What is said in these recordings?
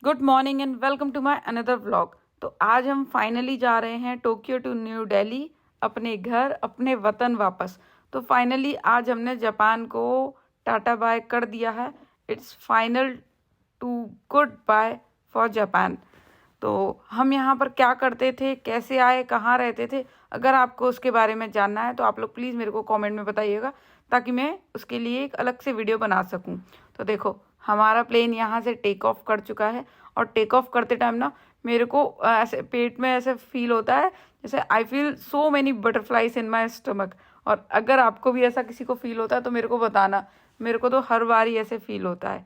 Good morning and welcome to my another vlog. तो आज हम फाइनली जा रहे हैं टोक्यो टू न्यू दिल्ली, अपने घर अपने वतन वापस। तो फाइनली आज हमने जापान को टाटा बाय कर दिया है। It's final to goodbye for Japan. तो हम यहाँ पर क्या करते थे, कैसे आए, कहाँ रहते थे, अगर आपको उसके बारे में जानना है तो आप लोग प्लीज़ मेरे को कमेंट में बताइएगा, ताकि मैं उसके लिए एक अलग से वीडियो बना सकूं। तो देखो, हमारा प्लेन यहाँ से टेक ऑफ कर चुका है, और टेक ऑफ करते टाइम ना मेरे को ऐसे पेट में ऐसे फील होता है जैसे I feel so many butterflies in my stomach. और अगर आपको भी ऐसा किसी को फील होता है तो मेरे को बताना। मेरे को तो हर बार ही ऐसे फील होता है।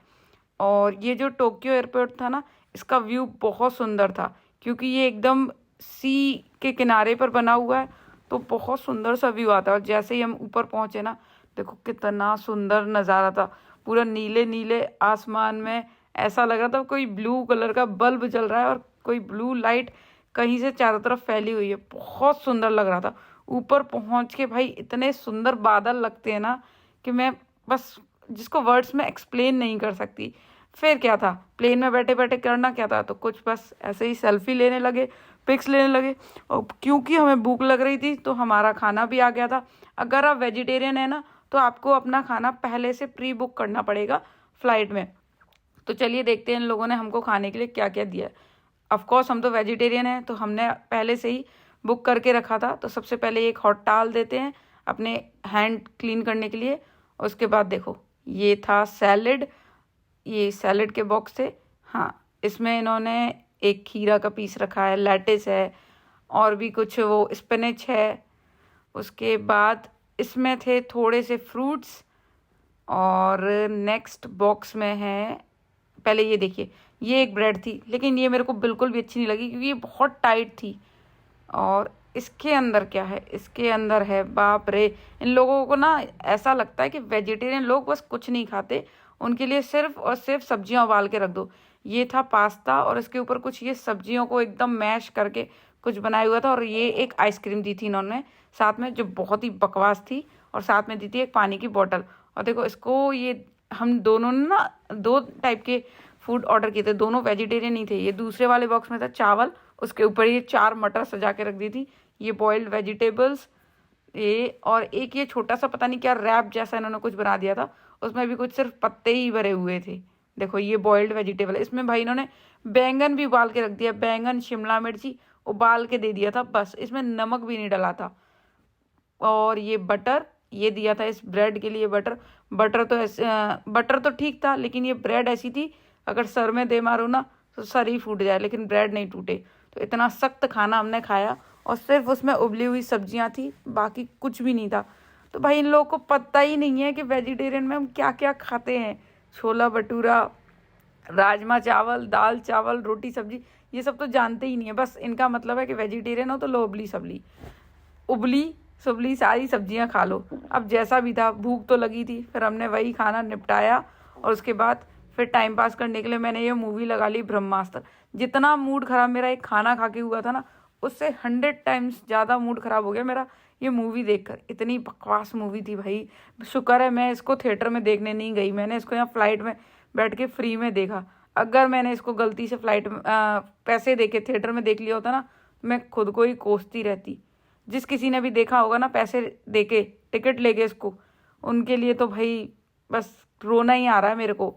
और ये जो टोक्यो एयरपोर्ट था ना, इसका व्यू बहुत सुंदर था, क्योंकि ये एकदम सी के किनारे पर बना हुआ है, तो बहुत सुंदर सा व्यू आता है। और जैसे ही हम ऊपर पहुंचे ना, देखो कितना सुंदर नज़ारा था। पूरा नीले नीले आसमान में ऐसा लग रहा था कोई ब्लू कलर का बल्ब जल रहा है, और कोई ब्लू लाइट कहीं से चारों तरफ फैली हुई है। बहुत सुंदर लग रहा था। ऊपर पहुंच के भाई इतने सुंदर बादल लगते हैं ना कि मैं बस जिसको वर्ड्स में एक्सप्लेन नहीं कर सकती। फिर क्या था, प्लेन में बैठे बैठे करना क्या था, तो कुछ बस ऐसे ही सेल्फी लेने लगे, पिक्स लेने लगे। और क्योंकि हमें भूख लग रही थी तो हमारा खाना भी आ गया था। अगर आप वेजिटेरियन है ना, तो आपको अपना खाना पहले से प्री बुक करना पड़ेगा फ्लाइट में। तो चलिए देखते हैं इन लोगों ने हमको खाने के लिए क्या क्या दिया है। ऑफकोर्स हम तो वेजिटेरियन हैं, तो हमने पहले से ही बुक करके रखा था। तो सबसे पहले एक हॉट टॉवल देते हैं अपने हैंड क्लीन करने के लिए। और उसके बाद देखो, ये था सैलेड। ये सैलेड के बॉक्स थे। हाँ, इसमें इन्होंने एक खीरा का पीस रखा है, लेटिस है, और भी कुछ वो स्पिनच है। उसके बाद इसमें थे थोड़े से फ्रूट्स। और नेक्स्ट बॉक्स में है, पहले ये देखिए, ये एक ब्रेड थी, लेकिन ये मेरे को बिल्कुल भी अच्छी नहीं लगी क्योंकि ये बहुत टाइट थी। और इसके अंदर क्या है, इसके अंदर है, बाप रे, इन लोगों को ना ऐसा लगता है कि वेजिटेरियन लोग बस कुछ नहीं खाते, उनके लिए सिर्फ और सिर्फ सब्जियां उबाल के रख दो। ये था पास्ता, और इसके ऊपर कुछ ये सब्जियों को एकदम मैश करके कुछ बनाया हुआ था। और ये एक आइसक्रीम दी थी इन्होंने साथ में, जो बहुत ही बकवास थी। और साथ में दी थी एक पानी की बोतल। और देखो इसको, ये हम दोनों ने ना दो टाइप के फूड ऑर्डर किए थे, दोनों वेजिटेरियन ही थे। ये दूसरे वाले बॉक्स में था चावल, उसके ऊपर ये 4 मटर सजा के रख दी थी, ये बॉइल्ड वेजिटेबल्स, ये और एक ये छोटा सा पता नहीं क्या रैप जैसा इन्होंने कुछ बना दिया था, उसमें भी कुछ सिर्फ पत्ते ही भरे हुए थे। देखो ये बॉइल्ड वेजिटेबल, इसमें भाई इन्होंने बैंगन भी उबाल के रख दिया, बैंगन शिमला मिर्ची उबाल के दे दिया था, बस इसमें नमक भी नहीं डला था। और ये बटर, ये दिया था इस ब्रेड के लिए बटर। बटर तो ऐसे बटर तो ठीक था, लेकिन ये ब्रेड ऐसी थी, अगर सर में दे मारो ना तो सर ही फूट जाए, लेकिन ब्रेड नहीं टूटे। तो इतना सख्त खाना हमने खाया, और सिर्फ उसमें उबली हुई सब्जियां थी, बाकी कुछ भी नहीं था। तो भाई इन लोगों को पता ही नहीं है कि वेजिटेरियन में हम क्या क्या खाते हैं। छोला भटूरा, राजमा चावल, दाल चावल, रोटी सब्जी, ये सब तो जानते ही नहीं है। बस इनका मतलब है कि वेजिटेरियन हो तो लो उबली सबली, उबली सुबली सारी सब्जियां खा लो। अब जैसा भी था, भूख तो लगी थी, फिर हमने वही खाना निपटाया। और उसके बाद फिर टाइम पास करने के लिए मैंने ये मूवी लगा ली, ब्रह्मास्त्र। जितना मूड खराब मेरा एक खाना खा के हुआ था ना, उससे 100 टाइम्स ज़्यादा मूड खराब हो गया मेरा ये मूवी देखकर। इतनी बकवास मूवी थी भाई। शुक्र है मैं इसको थिएटर में देखने नहीं गई, मैंने इसको यहाँ फ्लाइट में बैठ के फ्री में देखा। अगर मैंने इसको गलती से फ्लाइट में पैसे दे के थिएटर में देख लिया होता ना, मैं खुद को ही कोसती रहती। जिस किसी ने भी देखा होगा ना पैसे देके टिकट लेके इसको, उनके लिए तो भाई बस रोना ही आ रहा है मेरे को।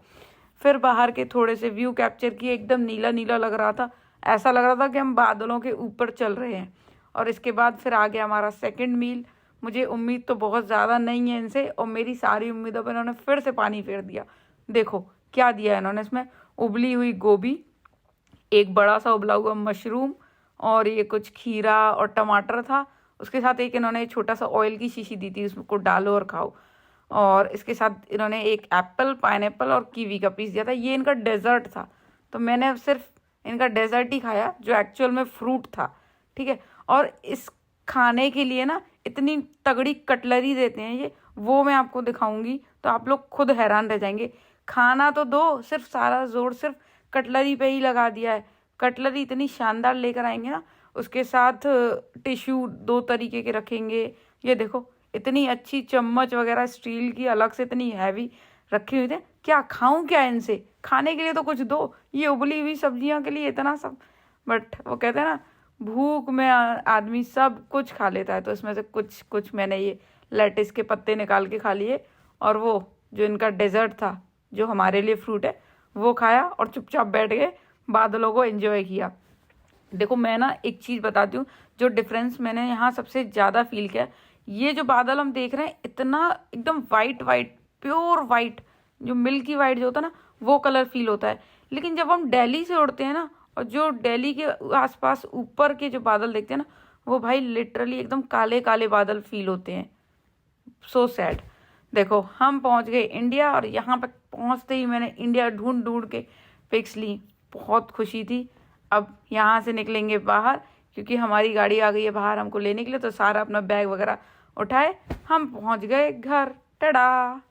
फिर बाहर के थोड़े से व्यू कैप्चर किए, एकदम नीला नीला लग रहा था, ऐसा लग रहा था कि हम बादलों के ऊपर चल रहे हैं। और इसके बाद फिर आ गया हमारा सेकंड मील। मुझे उम्मीद तो बहुत ज़्यादा नहीं है इनसे, और मेरी सारी उम्मीदों पर इन्होंने फिर से पानी फेर दिया। देखो क्या दिया है इन्होंने इसमें, उबली हुई गोभी, एक बड़ा सा उबला हुआ मशरूम, और ये कुछ खीरा और टमाटर था। उसके साथ एक इन्होंने छोटा सा ऑयल की शीशी दी थी, उसको डालो और खाओ। और इसके साथ इन्होंने एक एप्पल, पाइनएप्पल और कीवी का पीस दिया था। ये इनका डेजर्ट था, तो मैंने सिर्फ इनका डेजर्ट ही खाया, जो एक्चुअल में फ्रूट था। ठीक है। और इस खाने के लिए ना इतनी तगड़ी कटलरी देते हैं ये, वो मैं आपको दिखाऊंगी तो आप लोग खुद हैरान रह जाएंगे। खाना तो दो, सिर्फ सारा जोर सिर्फ कटलरी पे ही लगा दिया है। कटलरी इतनी शानदार लेकर आएंगे ना, उसके साथ टिश्यू 2 तरीके के रखेंगे। ये देखो इतनी अच्छी चम्मच वगैरह स्टील की अलग से इतनी हैवी रखी हुई थी। क्या खाऊं क्या इनसे, खाने के लिए तो कुछ दो, ये उबली हुई सब्जियों के लिए इतना सब। बट वो कहते हैं ना, भूख में आदमी सब कुछ खा लेता है। तो इसमें से कुछ कुछ मैंने ये लेटिस के पत्ते निकाल के खा लिए, और वो जो इनका डेजर्ट था, जो हमारे लिए फ्रूट है, वो खाया और चुपचाप बैठ गए, बादलों को एंजॉय किया। देखो मैं ना एक चीज़ बताती हूँ, जो डिफरेंस मैंने यहाँ सबसे ज़्यादा फील किया, ये जो बादल हम देख रहे हैं इतना एकदम वाइट वाइट, प्योर वाइट, जो मिल्की वाइट जो होता है ना, वो कलर फील होता है। लेकिन जब हम दिल्ली से उड़ते हैं ना, और जो दिल्ली के आसपास ऊपर के जो बादल देखते हैं ना, वो भाई लिटरली एकदम काले काले बादल फील होते हैं। So sad. देखो हम पहुंच गए इंडिया, और यहाँ पे पहुंचते ही मैंने इंडिया ढूंढ ढूंढ के पिक्स ली, बहुत खुशी थी। अब यहाँ से निकलेंगे बाहर, क्योंकि हमारी गाड़ी आ गई है बाहर हमको लेने के लिए। तो सारा अपना बैग वगैरह उठाए, हम पहुंच गए घर। टड़ा।